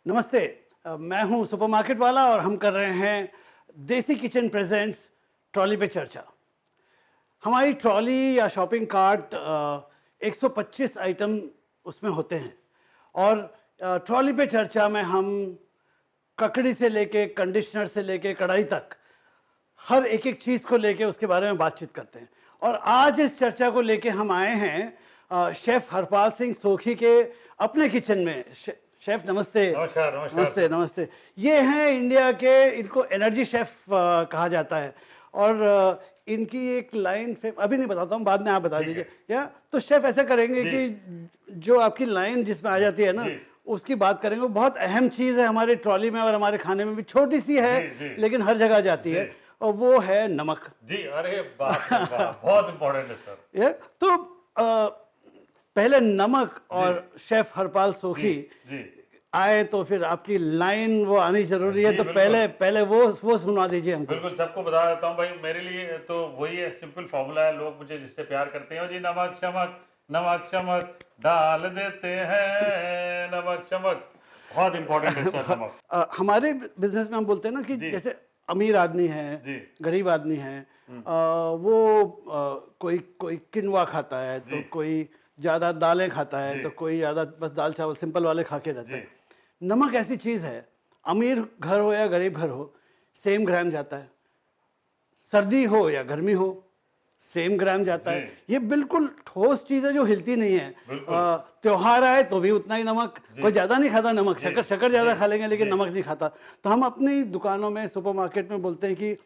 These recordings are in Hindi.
नमस्ते। मैं हूं सुपरमार्केट वाला और हम कर रहे हैं देसी किचन प्रेजेंट्स ट्रॉली पे चर्चा। हमारी ट्रॉली या शॉपिंग कार्ट 125 आइटम उसमें होते हैं और ट्रॉली पे चर्चा में हम ककड़ी से लेके कंडीशनर से लेके कढ़ाई तक हर एक एक चीज़ को लेके उसके बारे में बातचीत करते हैं। और आज इस चर्चा को लेके हम आए हैं शेफ हरपाल सिंह सोखी के अपने किचन में। शेफ नमस्ते। नमस्कार नमस्कार नमस्ते सर। नमस्ते। ये हैं इंडिया के, इनको एनर्जी शेफ कहा जाता है और इनकी एक लाइन अभी नहीं बताता हूँ, बाद में आप बता ठीक दीजिए। है। या तो शेफ ऐसा करेंगे जी। कि जो आपकी लाइन जिसमें आ जाती है ना, जी। उसकी बात करेंगे। वो बहुत अहम चीज़ है हमारे ट्रॉली में और हमारे खाने में भी, छोटी सी है जी। लेकिन हर जगह जाती जी। है, और वो है नमक। जी, अरे बाप रे बाप, बहुत इम्पोर्टेंट है सर। ये तो पहले नमक जी। और शेफ हरपाल जी सोखी जी आए तो फिर आपकी लाइन वो आनी जरूरी है। जी, तो बिल्कुल। पहले वो सुनवा दीजिए हमको। बिल्कुल, सबको बता देता हूँ भाई, मेरे लिए तो वही है, सिंपल फॉर्मूला है। लोग मुझे जिससे प्यार करते हैं, जी नमक शमक डाल देते हैं, नमक शमक। बहुत इम्पोर्टेंट है सर नमक। हमारे बिजनेस में हम बोलते हैं ना कि जी। जैसे अमीर आदमी है, जी। गरीब आदमी है, वो कोई कोई किनवा खाता है, तो जी। कोई ज़्यादा दालें खाता है, जी। तो कोई ज़्यादा बस दाल चावल सिंपल वाले खा के रहता जी। है। नमक ऐसी चीज़ है, अमीर घर हो या गरीब घर हो, सेम ग्राम जाता है। सर्दी हो या गर्मी हो, सेम ग्राम जाता जी। है। ये बिल्कुल ठोस चीज़ है जो हिलती नहीं है। बिल्कुल। त्योहार आए तो भी उतना ही नमक, जी। कोई ज़्यादा नहीं खाता नमक, जी। शक्कर ज़्यादा जी। खा लेंगे लेकिन जी। नमक नहीं खाता। तो हम अपनी दुकानों में, सुपरमार्केट में बोलते हैं कि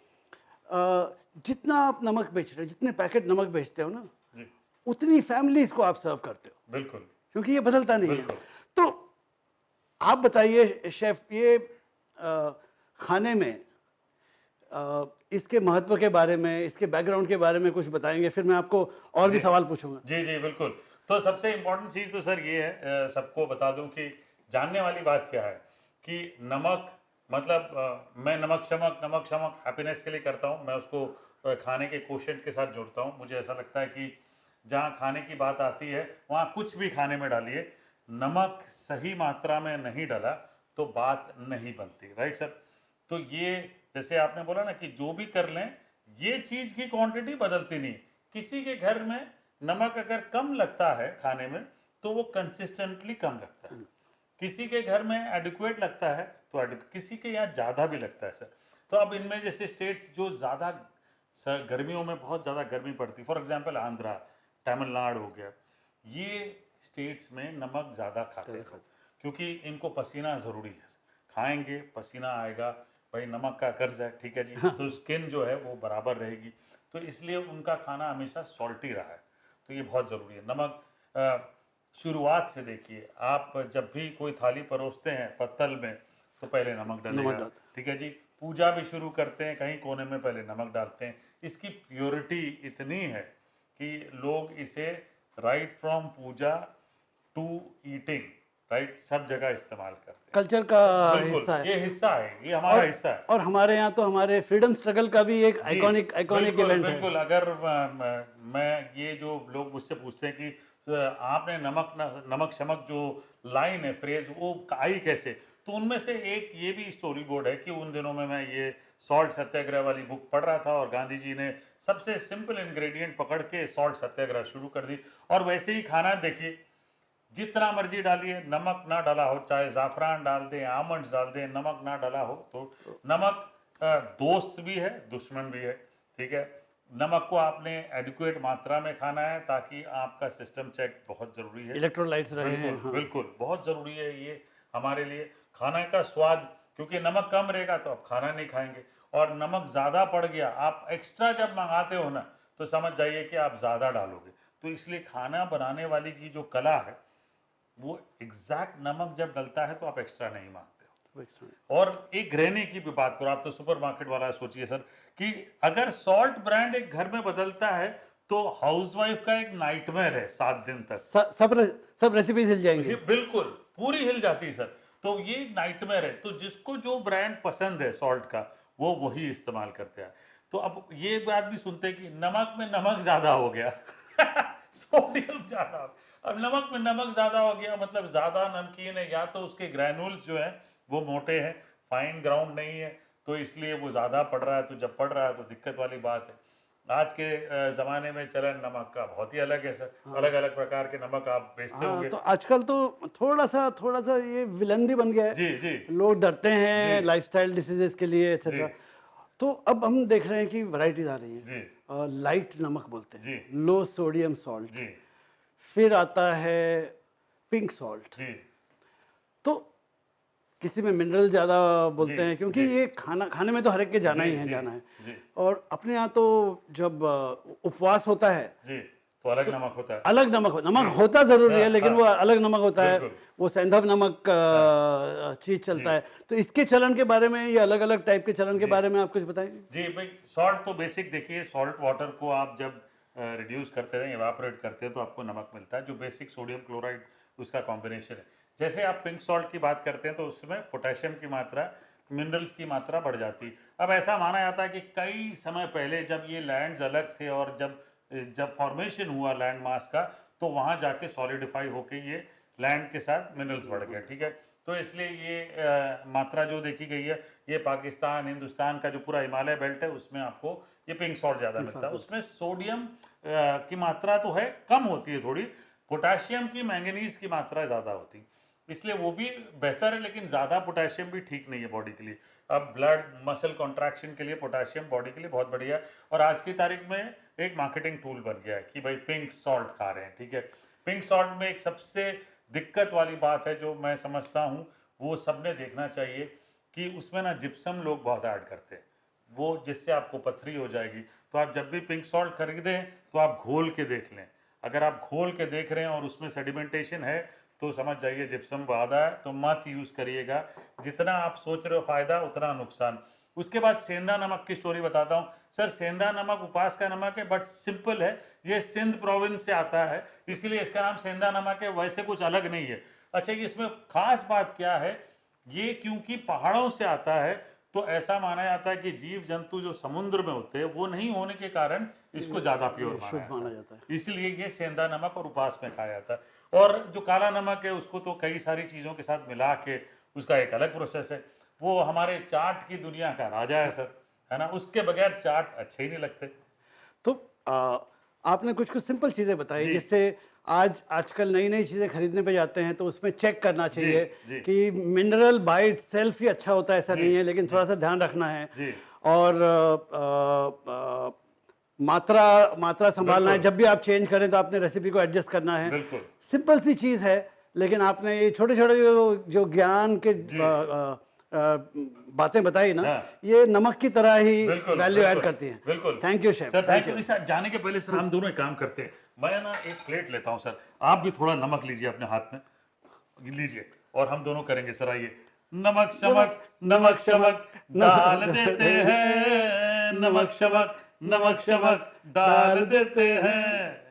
जितना आप नमक बेच रहे हो, जितने पैकेट नमक बेचते हो ना, जी। उतनी फैमिलीज को आप सर्व करते हो, बिल्कुल। क्योंकि ये बदलता नहीं है। बिल्कुल। तो आप बताइए शेफ, ये खाने में इसके महत्व के बारे में, इसके बैकग्राउंड के बारे में कुछ बताएंगे, फिर मैं आपको और भी जी। सवाल पूछूंगा। जी जी बिल्कुल। तो सबसे इम्पोर्टेंट चीज़ तो सर ये है, सबको बता दूं कि जानने वाली बात क्या है कि नमक मतलब मैं नमक शमक हैप्पीनेस के लिए करता हूं। मैं उसको खाने के कोशेंट के साथ जोड़ता हूं। मुझे ऐसा लगता है कि जहां खाने की बात आती है वहां कुछ भी खाने में डालिए, नमक सही मात्रा में नहीं डाला तो बात नहीं बनती। Right sir. तो ये जैसे आपने बोला ना कि जो भी कर लें, ये चीज़ की क्वांटिटी बदलती नहीं। किसी के घर में नमक अगर कम लगता है खाने में तो वो कंसिस्टेंटली कम लगता है, किसी के घर में एडिक्वेट लगता है तो किसी के यहाँ ज़्यादा भी लगता है सर। तो अब इनमें जैसे स्टेट्स जो ज़्यादा सर गर्मियों में बहुत ज़्यादा गर्मी पड़ती, फॉर एग्जांपल आंध्रा, तमिलनाडु हो गया, ये स्टेट्स में नमक ज़्यादा खाते हैं लोग, क्योंकि इनको पसीना ज़रूरी है। खाएंगे पसीना आएगा, भाई नमक का कर्ज है, ठीक है जी। तो स्किन जो है वो बराबर रहेगी, तो इसलिए उनका खाना हमेशा सॉल्टी रहा है। तो ये बहुत ज़रूरी है नमक। शुरुआत से देखिए, आप जब भी कोई थाली परोसते हैं पत्तल में तो पहले नमक डलेगा, ठीक है जी। पूजा भी शुरू करते हैं, कहीं कोने में पहले नमक डालते हैं। इसकी प्योरिटी इतनी है कि लोग इसे right from puja to eating, right, सब जगह इस्तेमाल करते हैं। कल्चर का बिल्कुल, हिस्सा है। ये हिस्सा है, ये हमारा हिस्सा है। और हमारे यहाँ तो हमारे फ्रीडम स्ट्रगल का भी एक आइकॉनिक बिल्कुल इवेंट है। बिल्कुल। अगर मैं ये जो लोग मुझसे पूछते हैं कि आपने नमक शमक जो लाइन है, फ्रेज, वो आई कैसे, तो उनमें से एक ये भी स्टोरी बोर्ड है कि उन दिनों में मैं ये सॉल्ट सत्याग्रह वाली बुक पढ़ रहा था और गांधी जी ने सबसे सिंपल इंग्रेडिएंट पकड़ के सॉल्ट सत्याग्रह शुरू कर दी। और वैसे ही खाना देखिए, जितना मर्जी डालिए, नमक ना डाला हो, चाहे ज़ाफ़रान डाल दें, आमंड्स डाल दें, नमक ना डाला हो तो नमक दोस्त भी है दुश्मन भी है, ठीक है। नमक को आपने एडिक्वेट मात्रा में खाना है ताकि आपका सिस्टम चेक बहुत ज़रूरी है। इलेक्ट्रोलाइट्स रहे हैं। बिल्कुल हाँ। बिल्कुल, बहुत ज़रूरी है ये हमारे लिए। खाने का स्वाद, क्योंकि नमक कम रहेगा तो आप खाना नहीं खाएंगे, और नमक ज़्यादा पड़ गया, आप एक्स्ट्रा जब मंगाते हो ना तो समझ जाइए कि आप ज़्यादा डालोगे। तो इसलिए खाना बनाने वाली की जो कला है, वो एग्जैक्ट नमक जब डलता है तो आप एक्स्ट्रा नहीं मांगते हो। और एक गृहिणी की भी बात करो, आप तो सुपरमार्केट वाला सोचिए सर, कि अगर सॉल्ट ब्रांड एक घर में बदलता है तो हाउसवाइफ का एक नाइटमेयर है 7 दिन तक। सब रेसिपीज हिल जाएंगी। बिल्कुल, पूरी हिल जाती है सर। तो ये नाइटमेयर है। तो जिसको जो ब्रांड पसंद है सॉल्ट का, वो वही इस्तेमाल करते हैं। तो अब ये बात भी सुनते हैं कि नमक में नमक ज्यादा हो गया सोडियम ज्यादा। अब नमक में नमक ज्यादा हो गया मतलब ज्यादा नमकीन है, या तो उसके ग्रैनुल्स जो है वो मोटे हैं, फाइन ग्राउंड नहीं है, तो इसलिए वो ज़्यादा पड़ रहा है। तो जब पड़ रहा है तो दिक्कत वाली बात है। आज के ज़माने में चलन नमक का बहुत ही अलग है सर। अलग अलग प्रकार के नमक आप बेचते हाँ, होंगे। तो आजकल तो थोड़ा सा ये विलन भी बन गया है। जी जी लोग डरते हैं जी लाइफस्टाइल डिसीजेस के लिए जी एक्सेट्रा। तो अब हम देख रहे हैं कि वैरायटीज आ रही जी हैं। लाइट नमक बोलते जी हैं, लो सोडियम सॉल्ट, जी फिर आता है पिंक सॉल्ट। जी तो किसी में मिनरल ज़्यादा बोलते जी हैं, क्योंकि जी ये खाने में तो हर एक के जाना जी ही है, जी जाना है। जी और अपने यहाँ तो जब उपवास होता है जी, तो अलग नमक होता है। अलग नमक जी होता ज़रूरी हाँ है, लेकिन हाँ, वो अलग नमक होता है। बिल्कुल। वो सेंधव नमक हाँ चीज़ चलता जी है। तो इसके चलन के बारे में, ये अलग अलग टाइप के चलन के जी बारे में आप कुछ बताएंगे? जी भाई, सॉल्ट तो बेसिक देखिए, सॉल्ट वाटर को आप जब रिड्यूस करते हैं, इवापोरेट करते हैं, तो आपको नमक मिलता है, जो बेसिक सोडियम क्लोराइड उसका कॉम्बिनेशन है। जैसे आप पिंक सॉल्ट की बात करते हैं तो उसमें पोटेशियम की मात्रा, मिनरल्स की मात्रा बढ़ जाती है। अब ऐसा माना जाता है कि कई समय पहले जब ये लैंड्स अलग थे और जब फॉर्मेशन हुआ लैंड मास का, तो वहाँ जाके सॉलिडिफाई होके ये लैंड के साथ मिनरल्स बढ़ गए, ठीक है। तो इसलिए ये मात्रा जो देखी गई है, ये पाकिस्तान, हिंदुस्तान का जो पूरा हिमालय बेल्ट है, उसमें आपको ये पिंक सॉल्ट ज़्यादा मिलता है। उसमें सोडियम की मात्रा तो है, कम होती है थोड़ी, पोटाशियम की, मैंगनीज की मात्रा ज़्यादा होती है, इसलिए वो भी बेहतर है। लेकिन ज़्यादा पोटाशियम भी ठीक नहीं है बॉडी के लिए। अब ब्लड मसल कॉन्ट्रैक्शन के लिए पोटाशियम बॉडी के लिए बहुत बढ़िया है, और आज की तारीख में एक मार्केटिंग टूल बन गया है कि भाई पिंक सॉल्ट खा रहे हैं, ठीक है। पिंक सॉल्ट में एक सबसे दिक्कत वाली बात है जो मैं समझता हूँ, वो सबने देखना चाहिए कि उसमें ना जिप्सम लोग बहुत ऐड करते हैं, वो जिससे आपको पथरी हो जाएगी। तो आप जब भी पिंक सॉल्ट खरीदें तो आप घोल के देख लें। अगर आप घोल के देख रहे हैं और उसमें सेडिमेंटेशन है, तो समझ जाइए जिप्सम ज़्यादा है, तो मत यूज़ करिएगा। जितना आप सोच रहे हो फ़ायदा, उतना नुकसान। उसके बाद सेंधा नमक की स्टोरी बताता हूँ सर। सेंधा नमक उपास का नमक है, बट सिंपल है। ये सिंध प्रोविंस से आता है, इसीलिए इसका नाम सेंधा नमक है, वैसे कुछ अलग नहीं है। अच्छा, कि इसमें खास बात क्या है, ये क्योंकि पहाड़ों से आता है, तो ऐसा माना जाता है कि जीव जंतु जो समुद्र में होते हैं, वो नहीं होने के कारण इसको ज़्यादा प्योर शुद्ध माना माना जाता जाता है। है। इसलिए ये सेंधा नमक और उपास में खाया जाता है। और जो काला नमक है, उसको तो कई सारी चीज़ों के साथ मिला के उसका एक अलग प्रोसेस है। वो हमारे चाट की दुनिया का राजा है सर, है ना। उसके बगैर चाट अच्छे ही नहीं लगते। तो आपने कुछ कुछ सिंपल चीज़ें बताई, जी जिससे आजकल नई नई चीज़ें खरीदने पे जाते हैं तो उसमें चेक करना चाहिए जी कि मिनरल बाय इटसेल्फ ही अच्छा होता है, ऐसा जी नहीं है, लेकिन जी थोड़ा सा ध्यान रखना है। जी, और मात्रा मात्रा संभालना है। बिल्कुल जब भी आप चेंज करें तो आपने रेसिपी को एडजस्ट करना है। बिल्कुल सिंपल सी चीज़ है, लेकिन आपने ये छोटे छोटे जो ज्ञान के जी, बातें बताई ना, हाँ ये नमक की तरह ही बिल्कुल वैल्यू ऐड बिल्कुल करती हैं। बिल्कुल। Thank you chef, sir thank thank you. You. इस जाने के पहले सर हम दोनों एक काम करते हैं, मैं ना एक प्लेट लेता हूँ सर, आप भी थोड़ा नमक लीजिए अपने हाथ में, लीजिए, और हम दोनों करेंगे सर। आइए, नमक शमक नमक शमक डाल देते हैं, नमक शमक डाल देते हैं।